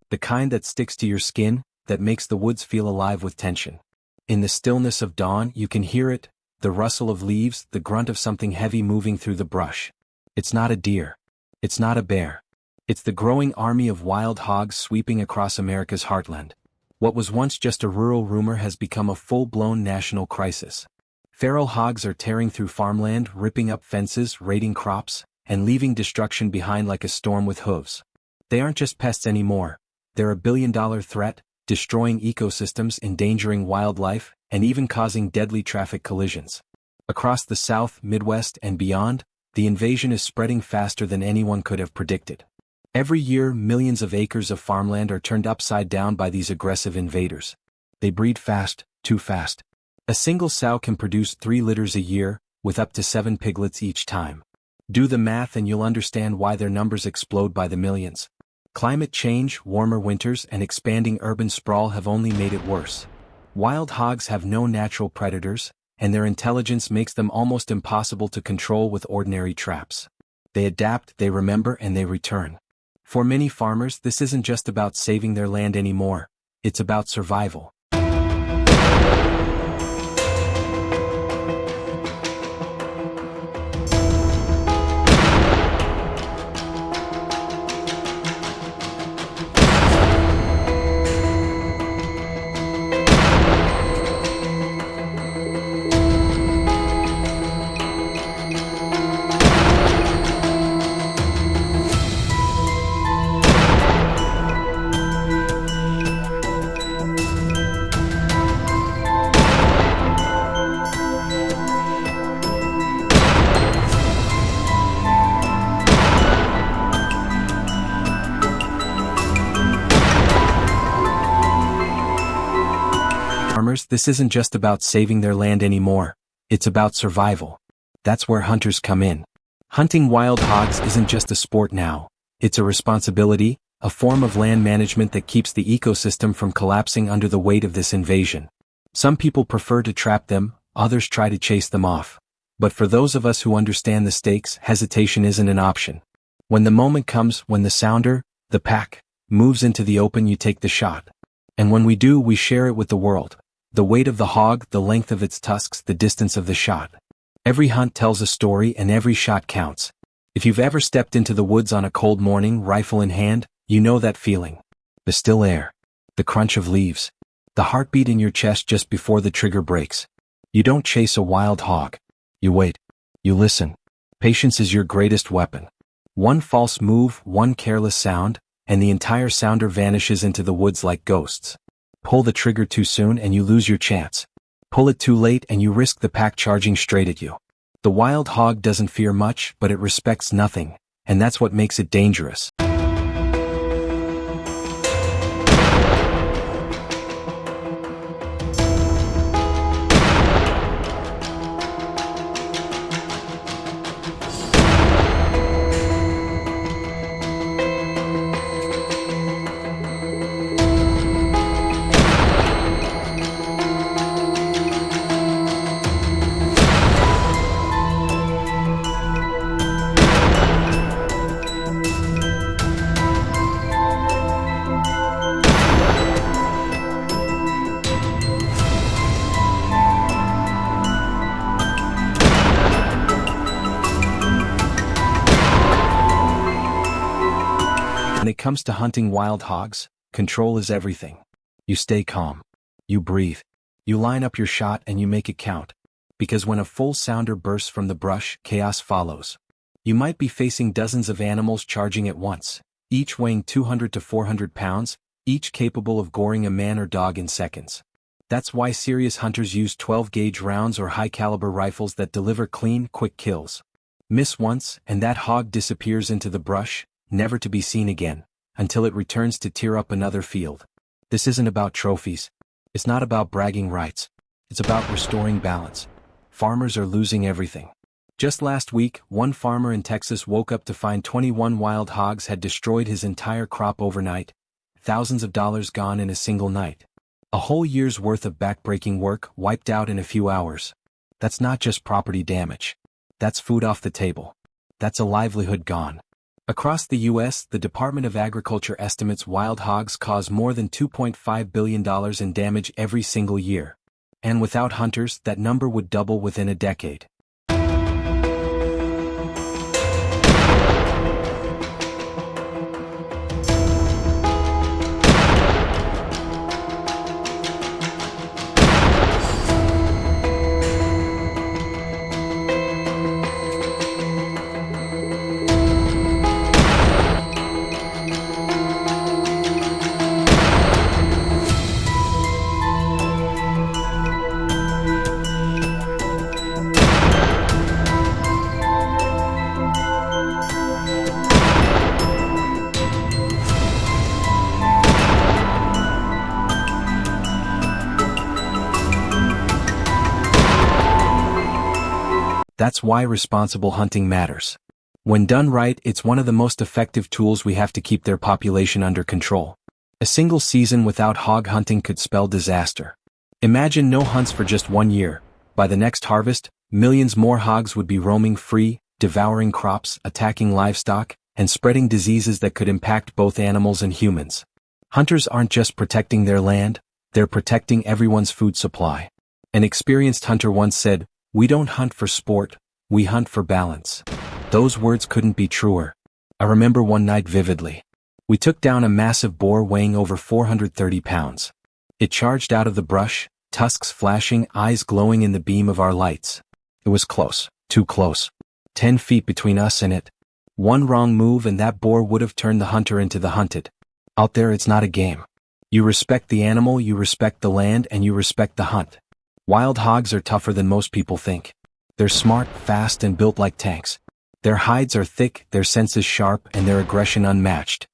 The kind that sticks to your skin, that makes the woods feel alive with tension. In the stillness of dawn you can hear it, the rustle of leaves, the grunt of something heavy moving through the brush. It's not a deer. It's not a bear. It's the growing army of wild hogs sweeping across America's heartland. What was once just a rural rumor has become a full-blown national crisis. Feral hogs are tearing through farmland, ripping up fences, raiding crops, and leaving destruction behind like a storm with hooves. They aren't just pests anymore. They're a billion-dollar threat, destroying ecosystems, endangering wildlife, and even causing deadly traffic collisions. Across the South, Midwest, and beyond, the invasion is spreading faster than anyone could have predicted. Every year, millions of acres of farmland are turned upside down by these aggressive invaders. They breed fast, too fast. A single sow can produce 3 litters a year, with up to 7 piglets each time. Do the math and you'll understand why their numbers explode by the millions. Climate change, warmer winters, and expanding urban sprawl have only made it worse. Wild hogs have no natural predators, and their intelligence makes them almost impossible to control with ordinary traps. They adapt, they remember, and they return. For many farmers, this isn't just about saving their land anymore, it's about survival. Farmers, this isn't just about saving their land anymore, it's about survival. That's where hunters come in. Hunting wild hogs isn't just a sport now, it's a responsibility, a form of land management that keeps the ecosystem from collapsing under the weight of this invasion. Some people prefer to trap them, others try to chase them off. But for those of us who understand the stakes, hesitation isn't an option. When the moment comes, when the sounder, the pack, moves into the open, you take the shot. And when we do, we share it with the world. The weight of the hog, the length of its tusks, the distance of the shot. Every hunt tells a story and every shot counts. If you've ever stepped into the woods on a cold morning, rifle in hand, you know that feeling. The still air. The crunch of leaves. The heartbeat in your chest just before the trigger breaks. You don't chase a wild hog. You wait. You listen. Patience is your greatest weapon. One false move, one careless sound, and the entire sounder vanishes into the woods like ghosts. Pull the trigger too soon and you lose your chance. Pull it too late and you risk the pack charging straight at you. The wild hog doesn't fear much, but it respects nothing, and that's what makes it dangerous. When it comes to hunting wild hogs, control is everything. You stay calm. You breathe. You line up your shot and you make it count. Because when a full sounder bursts from the brush, chaos follows. You might be facing dozens of animals charging at once, each weighing 200 to 400 pounds, each capable of goring a man or dog in seconds. That's why serious hunters use 12-gauge rounds or high-caliber rifles that deliver clean, quick kills. Miss once, and that hog disappears into the brush, never to be seen again, until it returns to tear up another field. This isn't about trophies. It's not about bragging rights. It's about restoring balance. Farmers are losing everything. Just last week, one farmer in Texas woke up to find 21 wild hogs had destroyed his entire crop overnight, thousands of dollars gone in a single night. A whole year's worth of backbreaking work wiped out in a few hours. That's not just property damage. That's food off the table. That's a livelihood gone. Across the U.S., the Department of Agriculture estimates wild hogs cause more than $2.5 billion in damage every single year. And without hunters, that number would double within a decade. That's why responsible hunting matters. When done right, it's one of the most effective tools we have to keep their population under control. A single season without hog hunting could spell disaster. Imagine no hunts for just 1 year. By the next harvest, millions more hogs would be roaming free, devouring crops, attacking livestock, and spreading diseases that could impact both animals and humans. Hunters aren't just protecting their land, they're protecting everyone's food supply. An experienced hunter once said, "We don't hunt for sport, we hunt for balance." Those words couldn't be truer. I remember one night vividly. We took down a massive boar weighing over 430 pounds. It charged out of the brush, tusks flashing, eyes glowing in the beam of our lights. It was close, too close. 10 feet between us and it. One wrong move and that boar would have turned the hunter into the hunted. Out there it's not a game. You respect the animal, you respect the land, and you respect the hunt. Wild hogs are tougher than most people think. They're smart, fast, and built like tanks. Their hides are thick, their senses sharp, and their aggression unmatched.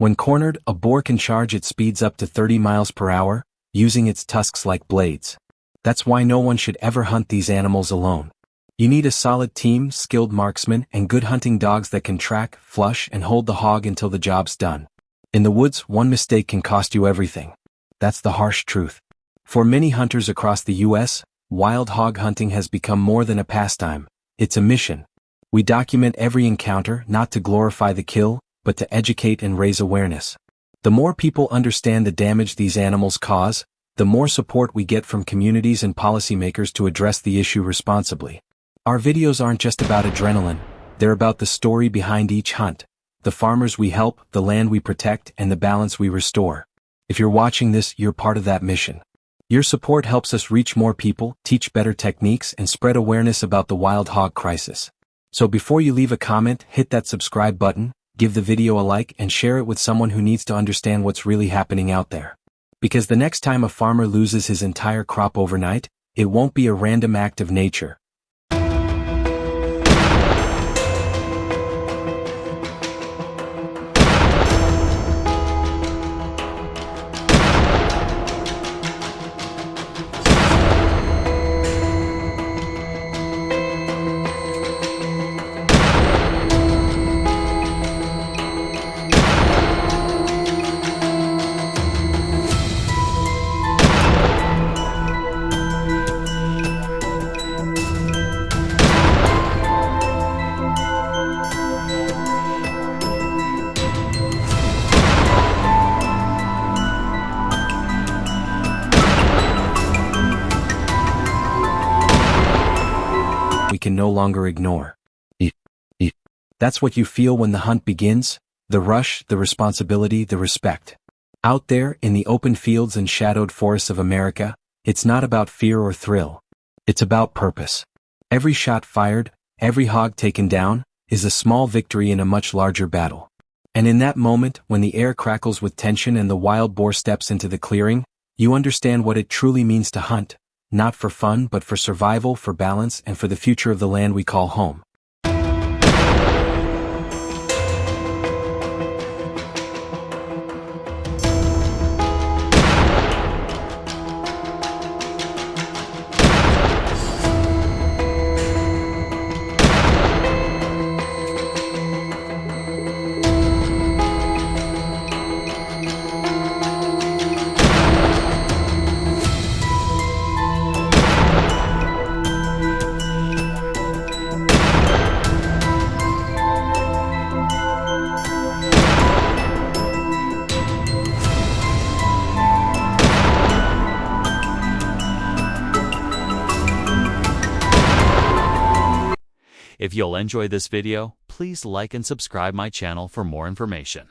When cornered, a boar can charge at speeds up to 30 miles per hour, using its tusks like blades. That's why no one should ever hunt these animals alone. You need a solid team, skilled marksmen, and good hunting dogs that can track, flush, and hold the hog until the job's done. In the woods, one mistake can cost you everything. That's the harsh truth. For many hunters across the U.S., wild hog hunting has become more than a pastime. It's a mission. We document every encounter, not to glorify the kill, but to educate and raise awareness. The more people understand the damage these animals cause, the more support we get from communities and policymakers to address the issue responsibly. Our videos aren't just about adrenaline, they're about the story behind each hunt, the farmers we help, the land we protect, and the balance we restore. If you're watching this, you're part of that mission. Your support helps us reach more people, teach better techniques, and spread awareness about the wild hog crisis. So before you leave a comment, hit that subscribe button, give the video a like, and share it with someone who needs to understand what's really happening out there. Because the next time a farmer loses his entire crop overnight, it won't be a random act of nature. We can no longer ignore. That's what you feel when the hunt begins, the rush, the responsibility, the respect. Out there, in the open fields and shadowed forests of America, it's not about fear or thrill. It's about purpose. Every shot fired, every hog taken down, is a small victory in a much larger battle. And in that moment, when the air crackles with tension and the wild boar steps into the clearing, you understand what it truly means to hunt, not for fun but for survival, for balance, and for the future of the land we call home. If you'll enjoy this video, please like and subscribe my channel for more information.